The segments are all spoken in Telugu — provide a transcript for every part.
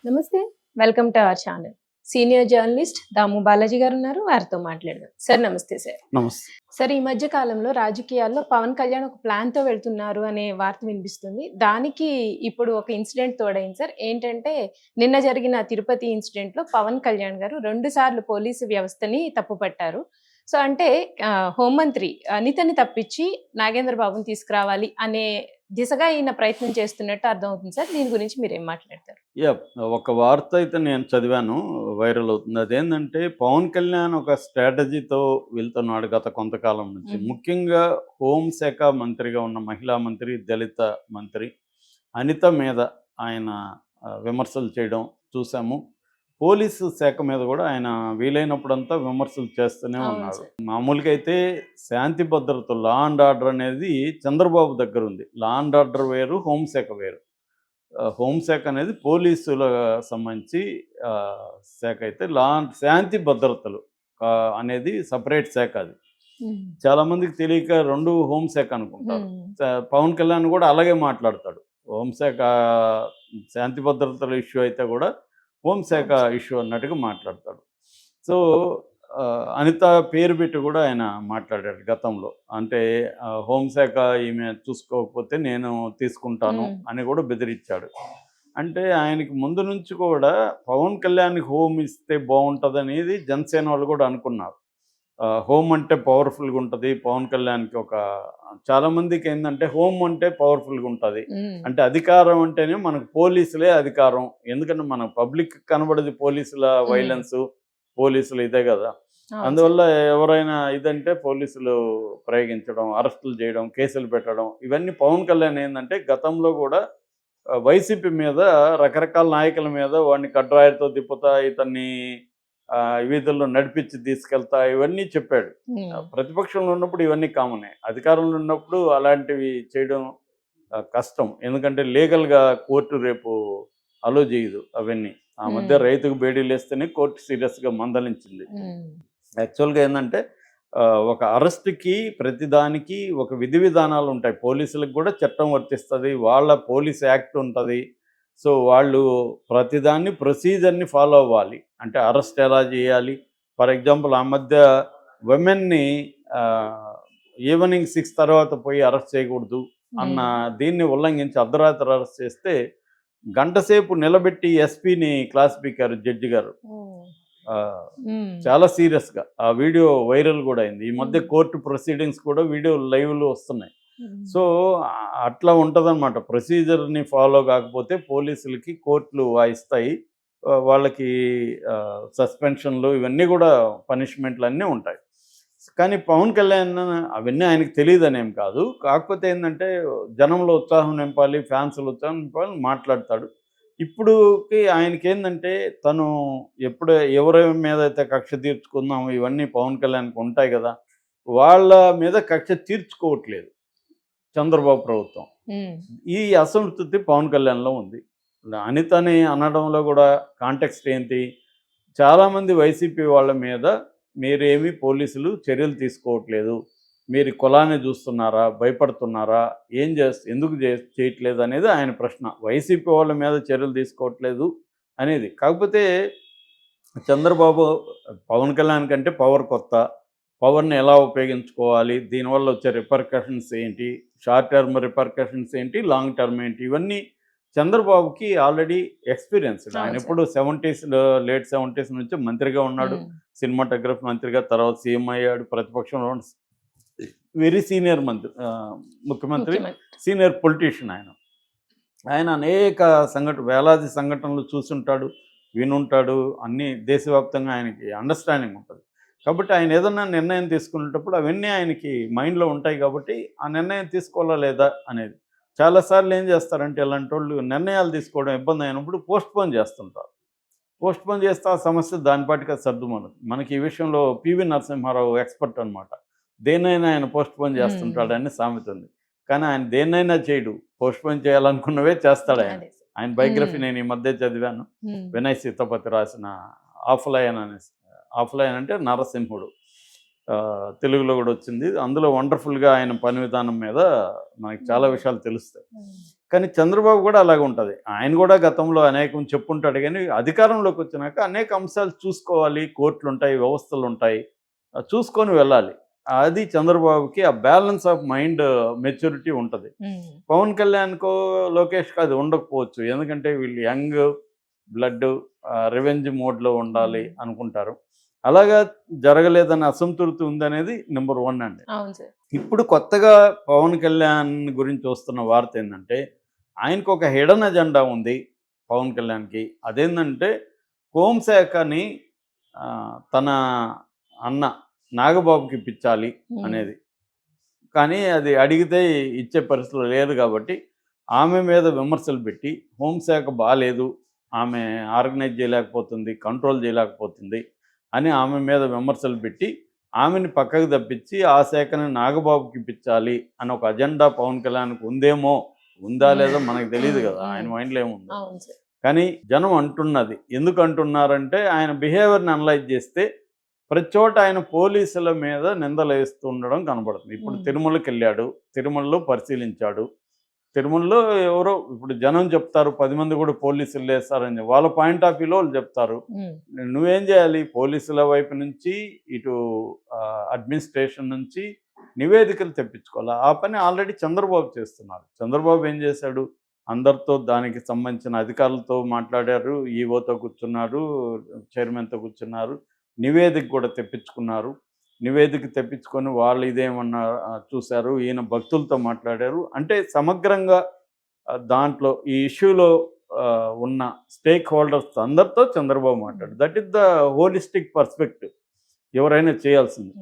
నమస్తే. Welcome to our channel. Senior journalist Damu Balaji గారు ఉన్నారు. వారితో మాట్లాడదాం. సార్ నమస్తే సార్. నమస్తే. సార్ ఈ మధ్య కాలంలో రాజకీయాల్లో పవన్ కళ్యాణ్ ఒక ప్లాన్‌తో వెళ్తున్నారు అనే వార్త వినిపిస్తుంది. దానికి ఇప్పుడు ఒక ఇన్సిడెంట్ తోడైంది సార్. ఏంటంటే నిన్న జరిగిన తిరుపతి ఇన్సిడెంట్‌లో పవన్ కళ్యాణ్ గారు 2 సార్లు పోలీసు వ్యవస్థని తప్పుపట్టారు. సో అంటే హోంమంత్రి అనితని తప్పించి నాగేంద్ర బాబుని తీసుకురావాలి అనే దిశగా ఈయన ప్రయత్నం చేస్తున్నట్టు అర్థమవుతుంది సార్. దీని గురించి మీరేం మాట్లాడతారు? యాహ్! ఒక వార్త అయితే నేను చదివాను. వైరల్ అవుతుంది. అదేంటంటే పవన్ కళ్యాణ్ ఒక స్ట్రాటజీతో వెళ్తున్నాడు గత కొంతకాలం నుంచి. హుహు. ముఖ్యంగా హోంశాఖ మంత్రిగా ఉన్న మహిళా మంత్రి, దళిత మంత్రి అనిత మీద ఆయన విమర్శలు చేయడం చూసాము. పోలీసు శాఖ మీద కూడా ఆయన వీలైనప్పుడంతా విమర్శలు చేస్తూనే అవును ఉన్నాడు. సార్. మామూలుగా అయితే శాంతి భద్రతలు, లా అండ్ ఆర్డర్ అనేది చంద్రబాబు దగ్గరుంది. లా అండ్ ఆర్డర్ వేరు, హోంశాఖ వేరు. హోంశాఖ అనేది పోలీసుల సంబంధించి శాఖ అయితే, శాంతి భద్రతలు అనేది సపరేట్ శాఖ అది. హ్మ్. చాలామందికి తెలియక 2 హోంశాఖ అనుకుంటారు. హ్మ్. పవన్ కళ్యాణ్ కూడా అలాగే మాట్లాడతాడు. హోంశాఖ శాంతి భద్రతల ఇష్యూ అయితే కూడా హోంశాఖ అవును సార్. ఇష్యూ అన్నట్టుగా మాట్లాడతాడు. సో, అనిత పేరు పెట్టి కూడా ఆయన మాట్లాడాడు గతంలో. అంటే హోంశాఖ ఈమె చూసుకోకపోతే నేను తీసుకుంటాను హ్మ్. అని కూడా బెదిరించాడు. అంటే ఆయనకి ముందు నుంచి కూడా పవన్ కళ్యాణ్‌కి హోమ్ ఇస్తే బావుంటదనేది జనసేన వాళ్ళు కూడా అనుకున్నారు. హోమ్ అంటే పవర్‌ఫుల్‌గా ఉంటది. పవన్ కళ్యాణ్‌కి ఒక చాలామందికేందంటే హోమ్ అంటే పవర్‌ఫుల్‌గా ఉంటది. హ్మ్. అంటే అధికారం అంటేనే మనకు పోలీసులే అధికారం. ఎందుకంటే మన పబ్లిక్‌కి కనబడేది పోలీసుల హ్మ్. వైలెన్సు, పోలీసులు ఇదే గదా! అవును సార్. అందువల్ల ఎవరైనా ఇదంటే పోలీసులు ప్రయోగించడం, అరెస్టులు చేయడం, కేసులు పెట్టడం ఇవన్నీ పవన్ కళ్యాణ్ ఏందంటే గతంలో గూడా వైసీపీ మీద రకరకాల నాయకుల మీద వాడిని కడ్రాయర్‌తో తిప్పుతా, ఇతన్ని వీధుల్లో నడిపించి తీసుకెళ్తా ఇవన్నీ చెప్పాడు. హ్మ్. ప్రతిపక్షంలో ఉన్నప్పుడు ఇవన్నీ కామనే. అధికారంలో ఉన్నప్పుడు అలాంటివి చేయడం కష్టం. ఎందుకంటే లీగల్‌గా కోర్టు రేపు అలో చేయదు అవన్నీ. ఆ మధ్య హ్మ్. రైతుకు బేడీలేస్తేనే కోర్టు సీరియస్‌గా మందలించింది. హ్మ్. యాక్చువల్‌గా ఏందంటే ఒక అరెస్ట్‌కి ప్రతిదానికి ఒక విధి విధానాలుంటాయి. పోలీసులకు గూడా చట్టం వర్తిస్తది. వాళ్ళ పోలీస్ యాక్ట్ ఉంటది. సో, వాళ్ళు ప్రతిదాన్ని ప్రొసీజర్‌ని ఫాలో అవ్వాలి. అంటే అరెస్ట్ ఎలా జేయాలి? ఫర్ ఎగ్జాంపుల్ ఆ మధ్య విమెన్‌ని ఆహ్, ఈవెనింగ్ 6 తర్వాత పోయి అరెస్ట్ చేయకూడదు అన్న హ్మ్. దీన్ని ఉల్లంఘించి అర్ధరాత్రి అరెస్ట్ చేస్తే గంట సేపు నిలబెట్టి ఎస్పీని క్లాస్ పీకారు జడ్జి గారు. ఓహ్! ఆహ్, హ్మ్. చాలా సీరియస్‌గా. ఆ వీడియో వైరల్ గూడా అయింది. ఈ మధ్య హ్మ్. కోర్ట్ ప్రొసీడింగ్స్ కూడా వీడియో లైవ్‌లో వస్తున్నాయి. హ్మ్. సో, అట్లా ఉంటదనమాట. ప్రొసీజర్‌ని ఫాలో గాకపోతే పోలీసులకి కోర్టులు వాయిస్తాయి. వాళ్ళకి సస్పెన్షన్‌లు ఇవన్నీ గూడా పనిష్మెంట్‌లన్నీ ఉంటాయి. కానీ పవన్ కళ్యాణ్ అవన్నీ ఆయనకి తెలీదనేం కాదు. కాకపోతే ఏందంటే జనంలో ఉత్సాహం నింపాలి, ఫ్యాన్స్‌లో ఉత్సాహం నింపాలని మాట్లాడతాడు. ఇప్పుడుకి ఆయనకేందంటే తను ఎప్పుడు ఎవరి మీదైతే కక్ష తీర్చుకుందాం ఇవన్నీ పవన్ కళ్యాణ్‌కి ఉంటాయి గదా! వాళ్ళ మీద కక్ష తీర్చుకోవట్లేదు చంద్రబాబు ప్రభుత్వం. హ్మ్. ఈ అసంతృప్తి పవన్ కళ్యాణ్‌లో ఉంది. అనితని అనడంలో గూడా కాంటెక్స్ట్ ఏంటి? చాలామంది వైసీపీ వాళ్ళ మీద మీరేమి పోలీసులు చర్యలు తీసుకోవట్లేదు. మీరు కులాన్ని చూస్తున్నారా? భయపడుతున్నారా? ఎందుకు చేయట్లేదు అనేది ఆయన ప్రశ్న. వైసీపీ వాళ్ళ మీద చర్యలు తీసుకోవట్లేదు అనేది. కాకపోతే చంద్రబాబు పవన్ కళ్యాణ్ కంటే పవర్ కొత్త. పవర్‌ని ఎలా ఉపయోగించుకోవాలి? దీనివల్ల వచ్చే రిపర్కషన్స్ ఏంటి? షార్ట్ టర్మ్ రిపర్కషన్స్ ఏంటి? లాంగ్ టర్మ్ ఏంటి? ఇవన్నీ చంద్రబాబుకి ఆల్రెడీ ఎక్స్‌పీరియన్స్‌డ్. అవును సార్. ఆయనెప్పుడు 70స్‌లో లేట్ 70స్ నుంచి మంత్రిగా ఉన్నాడు. హ్మ్. సినిమాటోగ్రఫీ మంత్రిగా, తర్వాత సీఎం అయ్యాడు. ప్రతిపక్షంలో వెరీ సీనియర్ ముఖ్యమంత్రి, ముఖ్యమంత్రి. సీనియర్ పొలిటీషియన్ ఆయన. ఆయన అనేక వేలాది సంఘటనలు చూసుంటాడు, వినుంటాడు. అన్నీ దేశవ్యాప్తంగా ఆయనకి అండర్‌స్టాండింగ్ ఉంటది. కాబట్టి ఆయన ఏదన్నా నిర్ణయం తీసుకునేటప్పుడు అవన్నీ ఆయనకి మైండ్‌లో ఉంటాయి కాబట్టి, ఆ నిర్ణయం తీసుకోవాలా లేదా అనేది. చాలా సార్లు ఏం చేస్తారంటే ఇలాంటోళ్ళు నిర్ణయాలు తీసుకోవడం ఇబ్బంది అయినప్పుడు పోస్ట్‌పోన్ చేస్తుంటారు. పోస్ట్‌పోన్ చేస్తే ఆ సమస్య దాని పాటికి అది సర్దుమణుగు. మనకి ఈ విషయంలో పివి నరసింహారావు ఎక్స్‌పర్ట్ అనమాట. దేన్నైనా ఆయన పోస్ట్‌పోన్ హ్మ్. చేస్తుంటాడని సామెత ఉంది. కానీ ఆయన దేన్నైనా చేయడు. పోస్ట్‌పోన్ చేయాలనుకున్నవే చేస్తాడాయన. అదే. ఆయన హ్మ్. బయోగ్రఫీ నేను ఈ మధ్య చదివాను. హ్మ్. వినయ్ సీతపతి రాసిన 'ఆఫ్‌లయన్' అనేసి. 'ఆఫ్‌లయన్' అంటే నరసింహుడు. తెలుగులో గూడా వచ్చింది. అందులో వండర్‌ఫుల్‌గా ఆయన పని విధానం మీద మనకి చాలా హ్మ్. విషయాలు తెలుస్తాయి. హ్మ్. కానీ చంద్రబాబు కూడా అలాగే ఉంటుంది. ఆయన కూడా గతంలో అనేకం చెప్పుంటాడు కానీ అధికారంలోకి వచ్చినాక అనేక అంశాలు చూసుకోవాలి. కోర్టులుంటాయి, వ్యవస్థలుంటాయి. చూసుకొని వెళ్ళాలి. అది చంద్రబాబుకి ఆ బ్యాలెన్స్ ఆఫ్ మైండ్ మెచ్యూరిటీ ఉంటది. పవన్ కళ్యాణ్‌కో, లోకేష్‌కో అది ఉండకపోవచ్చు. ఎందుకంటే వీళ్ళు యంగ్ బ్లడ్ రివెంజ్ మోడ్‌లో ఉండాలి అనుకుంటారు. అలాగా జరగలేదన్న అసంతృప్తి ఉందనేది నంబర్ 1 అండి. అవును సార్. ఇప్పుడు కొత్తగా పవన్ కళ్యాణ్ గురించి వస్తున్న వార్త ఏందంటే, ఆయనకు ఒక హిడెన్ అజెండా ఉంది పవన్ కళ్యాణ్‌కి. అదేంటంటే హోంశాఖని తన అన్న నాగబాబుకి ఇప్పించాలి అనేది. కానీ అది అడిగితే ఇచ్చే పరిస్థితిలో లేదు కాబట్టి ఆమె మీద విమర్శలు పెట్టి హోంశాఖ బాలేదు, ఆమె ఆర్గనైజ్ చేయలేకపోతుంది, కంట్రోల్ చేయలేకపోతుంది అని ఆమె మీద విమర్శలు పెట్టి ఆమెని పక్కకు తప్పించి ఆ శాఖని నాగబాబుకి ఇప్పించాలి అని ఒక అజెండా పవన్ కళ్యాణ్కి ఉందేమో, ఉందా లేదో మనకు తెలియదు కదా, ఆయన మైండ్లో ఏముందో. కానీ జనం అంటున్నది ఎందుకు అంటున్నారంటే ఆయన బిహేవియర్ని అనలైజ్ చేస్తే ప్రతి చోట ఆయన పోలీసుల మీద నిందలు వేస్తూ ఉండడం కనబడుతుంది. ఇప్పుడు తిరుమలకి వెళ్ళాడు, తిరుమలలో పరిశీలించాడు. తిరుమలలో ఎవరో ఇప్పుడు జనం చెప్తారు 10 మంది కూడా పోలీసులు వేస్తారని, వాళ్ళ పాయింట్ ఆఫ్ వ్యూలో వాళ్ళు చెప్తారు. నువ్వేం చేయాలి, పోలీసుల వైపు నుంచి ఇటు అడ్మినిస్ట్రేషన్ నుంచి నివేదికలు తెప్పించుకోవాలి. ఆ పని ఆల్రెడీ చంద్రబాబు చేస్తున్నారు. చంద్రబాబు ఏం చేశాడు, అందరితో దానికి సంబంధించిన అధికారులతో మాట్లాడారు, ఈఓతో కూర్చున్నారు, చైర్మన్తో కూర్చున్నారు, నివేదిక కూడా తెప్పించుకున్నారు. నివేదిక తెప్పించుకొని వాళ్ళు ఇదేమన్నా చూశారు, ఈయన భక్తులతో మాట్లాడారు. అంటే సమగ్రంగా దాంట్లో ఈ ఇష్యూలో ఉన్న స్టేక్ హోల్డర్స్ అందరితో చంద్రబాబు మాట్లాడు. That is the holistic perspective ఎవరైనా చేయాల్సింది.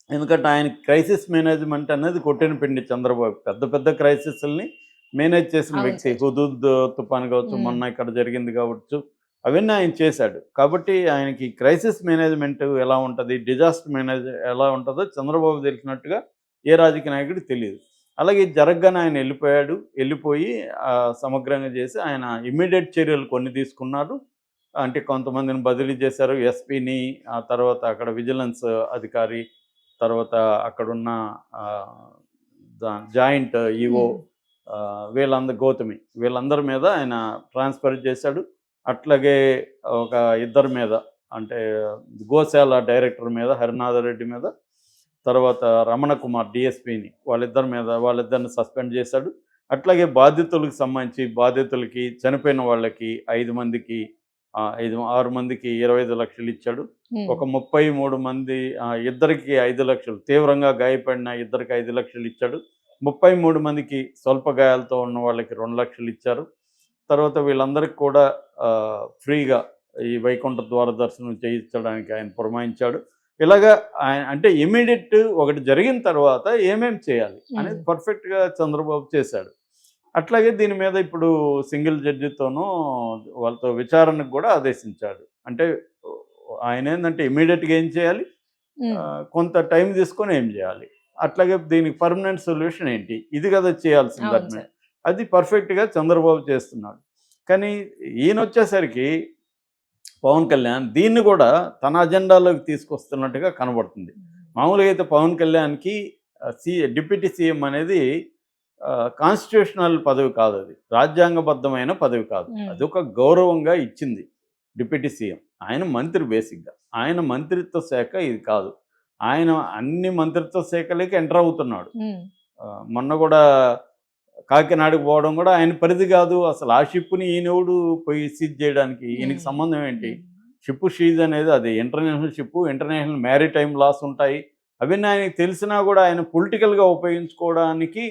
ఎందుకంటే ఆయన క్రైసిస్ మేనేజ్మెంట్ అనేది కొట్టిన పిండి చంద్రబాబు. పెద్ద పెద్ద క్రైసిస్ని మేనేజ్ చేసిన వ్యక్తి. హుదూద్ తుఫాన్ కావచ్చు, మొన్న ఇక్కడ జరిగింది కావచ్చు, అవన్నీ ఆయన చేశాడు. కాబట్టి ఆయనకి క్రైసిస్ మేనేజ్మెంట్ ఎలా ఉంటుంది, డిజాస్టర్ మేనేజ్ ఎలా ఉంటుందో చంద్రబాబు తెలిసినట్టుగా ఏ రాజకీయ నాయకుడికి తెలియదు. అలాగే జరగగానే ఆయన వెళ్ళిపోయి సమగ్రంగా చేసి ఆయన ఇమ్మీడియట్ చర్యలు కొన్ని తీసుకున్నారు. అంటే కొంతమందిని బదిలీ చేశారు, ఎస్పీని, ఆ తర్వాత అక్కడ విజిలెన్స్ అధికారి, తర్వాత అక్కడున్న జాయింట్ ఈఓ గౌతమి వీళ్ళందరి మీద ఆయన ట్రాన్స్ఫర్ చేశాడు. అట్లాగే ఒక ఇద్దరి మీద, అంటే గోశాల డైరెక్టర్ మీద హరినాథరెడ్డి మీద, తర్వాత రమణ కుమార్ డిఎస్పీని, వాళ్ళిద్దరిని సస్పెండ్ చేశాడు. అట్లాగే బాధితులకు సంబంధించి బాధితులకి చనిపోయిన వాళ్ళకి 6 మందికి 25 లక్షలు ఇచ్చాడు. ఒక 33 మంది, ఇద్దరికి 5 లక్షలు, తీవ్రంగా గాయపడిన ఇద్దరికి 5 లక్షలు ఇచ్చాడు. 33 మందికి స్వల్ప గాయాలతో ఉన్న వాళ్ళకి 2 లక్షలు ఇచ్చారు. తర్వాత వీళ్ళందరికీ కూడా ఫ్రీగా ఈ వైకుంఠ ద్వార దర్శనం చేయించడానికి ఆయన పురమాయించాడు. ఇలాగా ఆయన అంటే ఇమీడియట్ ఒకటి జరిగిన తర్వాత ఏమేం చేయాలి అనేది పర్ఫెక్ట్గా చంద్రబాబు చేశాడు. అట్లాగే దీని మీద ఇప్పుడు సింగిల్ జడ్జితోనూ వాళ్ళతో విచారణకు కూడా ఆదేశించాడు. అంటే ఆయన ఏంటంటే ఇమీడియట్గా ఏం చేయాలి, కొంత టైం తీసుకొని ఏం చేయాలి, అట్లాగే దీనికి పర్మనెంట్ సొల్యూషన్ ఏంటి, ఇది కదా చేయాల్సింది. అది పర్ఫెక్ట్గా చంద్రబాబు చేస్తున్నాడు. కానీ ఈయన వచ్చేసరికి పవన్ కళ్యాణ్ దీన్ని కూడా తన అజెండాలోకి తీసుకొస్తున్నట్టుగా కనబడుతుంది. మామూలుగా అయితే పవన్ కళ్యాణ్కి డిప్యూటీ సీఎం అనేది కాన్స్టిట్యూషనల్ పదవి కాదు, అది రాజ్యాంగబద్ధమైన పదవి కాదు. అది ఒక గౌరవంగా ఇచ్చింది డిప్యూటీ సీఎం. ఆయన మంత్రి, బేసిక్గా ఆయన మంత్రిత్వ శాఖ ఇది కాదు. ఆయన అన్ని మంత్రిత్వ శాఖలకి ఎంటర్ అవుతున్నాడు. మొన్న కూడా కాకినాడకు పోవడం కూడా ఆయన పరిధి కాదు. అసలు ఆ షిప్ని ఈయనెవడు పోయి సీజ్ చేయడానికి, ఈయనకి సంబంధం ఏంటి? షిప్ సీజ్ అనేది అది international ship, international maritime laws ఉంటాయి. అవన్నీ ఆయనకి తెలిసినా కూడా ఆయన పొలిటికల్గా ఉపయోగించుకోవడానికి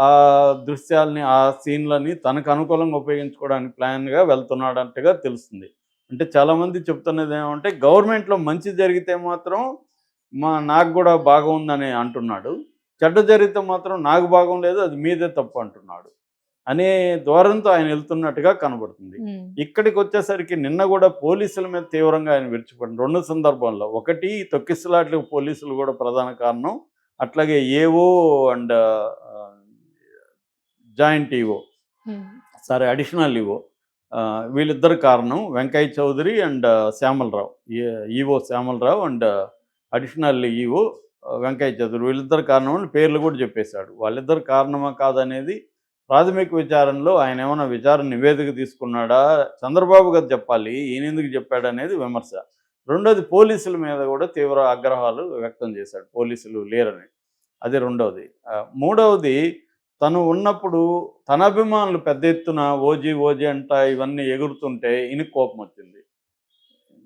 ఆ దృశ్యాలని, ఆ సీన్లని తనకు అనుకూలంగా ఉపయోగించుకోవడానికి ప్లాన్గా వెళ్తున్నాడంటగా తెలుస్తుంది. అంటే చాలామంది చెప్తున్నది ఏమంటే గవర్నమెంట్లో మంచి జరిగితే మాత్రం నాకు కూడా బాగా ఉందని అంటున్నాడు, చెడ్డ జరిగితే మాత్రం నాకు భాగం లేదు, అది మీదే తప్పు అంటున్నాడు అనే ధోరణితో ఆయన వెళ్తున్నట్టుగా కనబడుతుంది. ఇక్కడికి వచ్చేసరికి నిన్న కూడా పోలీసుల మీద తీవ్రంగా ఆయన విరుచుకుపడింది 2 సందర్భాల్లో. ఒకటి తొక్కిసలాట్లకు పోలీసులు కూడా ప్రధాన కారణం, అట్లాగే AO and joint EO additional EO వీళ్ళిద్దరు కారణం. Venkaiah Chowdary and Shyamala Rao, EO Shyamala Rao and additional EO Venkaiah Chowdary, వీళ్ళిద్దరు కారణం అని పేర్లు కూడా చెప్పేశాడు. వాళ్ళిద్దరు కారణమా కాదనేది ప్రాథమిక విచారణలో ఆయన ఏమైనా విచారణ నివేదిక తీసుకున్నాడా? చంద్రబాబు గారు చెప్పాలి. ఈయనెందుకు చెప్పాడనేది విమర్శ. రెండోది పోలీసుల మీద కూడా తీవ్ర ఆగ్రహాలు వ్యక్తం చేశాడు. పోలీసులు లేరని. అది రెండోది. మూడవది తను ఉన్నప్పుడు తన అభిమానులు పెద్ద ఎత్తున ఓజీ, ఓజీ అంట ఇవన్నీ ఎగురుతుంటే ఈయనకి కోపమొచ్చింది.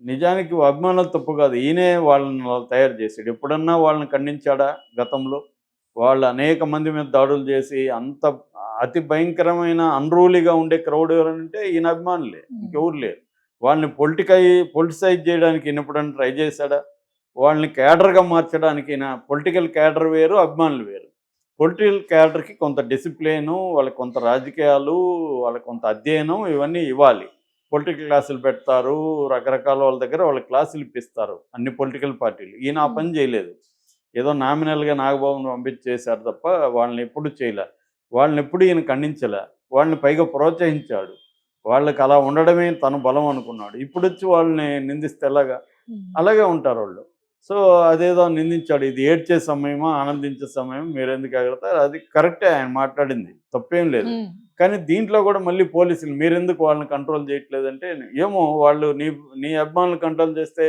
నిజానికి అభిమానులు తప్పు కాదు. ఈయనే వాళ్ళని అలా తయారు చేసాడు. ఎప్పుడన్నా వాళ్ళని ఖండించాడా గతంలో? వాళ్ళు అనేక మంది మీద దాడులు చేసి అంత అతి భయంకరమైన అన్‌రూలీగా ఉండే క్రౌడ్ ఎవరంటే ఈయన అభిమానులే. ఇంకెవరు లేరు. వాళ్ళని పొలిటిసైజ్ చేయడానికి ఈయన ఎప్పుడన్నా ట్రై చేశాడా? వాళ్ళని క్యాడర్‌గా మార్చడానికి ఈయన పొలిటికల్ క్యాడర్ వేరు, అభిమానులు వేరు. పొలిటికల్ క్యాడర్‌కి కొంత డిసిప్లిను, వాళ్ళకి కొంత రాజకీయాలు, వాళ్ళకి కొంత అధ్యయనం ఇవన్నీ ఇవ్వాలి. పొలిటికల్ క్లాసులు పెడతారు. రకరకాల వాళ్ళ దగ్గర వాళ్ళకి క్లాసులు ఇప్పిస్తారు అన్ని పొలిటికల్ పార్టీలు. ఈయన ఆ పని చేయలేదు. ఏదో నామినల్‌గా నాగబాబుని పంపించి చేశారు తప్ప వాళ్ళని ఎప్పుడు చేయలే. వాళ్ళని ఎప్పుడు ఈయన ఖండించలే. వాళ్ళని పైగా ప్రోత్సహించాడు. వాళ్ళకి అలా ఉండడమే తన బలం అనుకున్నాడు. ఇప్పుడొచ్చి వాళ్ళని నిందిస్తే ఎలాగా? అలాగే ఉంటారోళ్ళు. సో, అదేదో నిందించాడు. ఇది ఏడ్చే సమయమా, ఆనందించే సమయం మీరెందుకు ఎగరతారు? అది కరెక్టే ఆయన మాట్లాడింది. తప్పేం లేదు. కానీ దీంట్లో కూడా మళ్ళీ పోలీసులు మీరెందుకు వాళ్ళని కంట్రోల్ చేయట్లేదంటే, ఏమో వాళ్ళు నీ నీ అభిమానులను కంట్రోల్ చేస్తే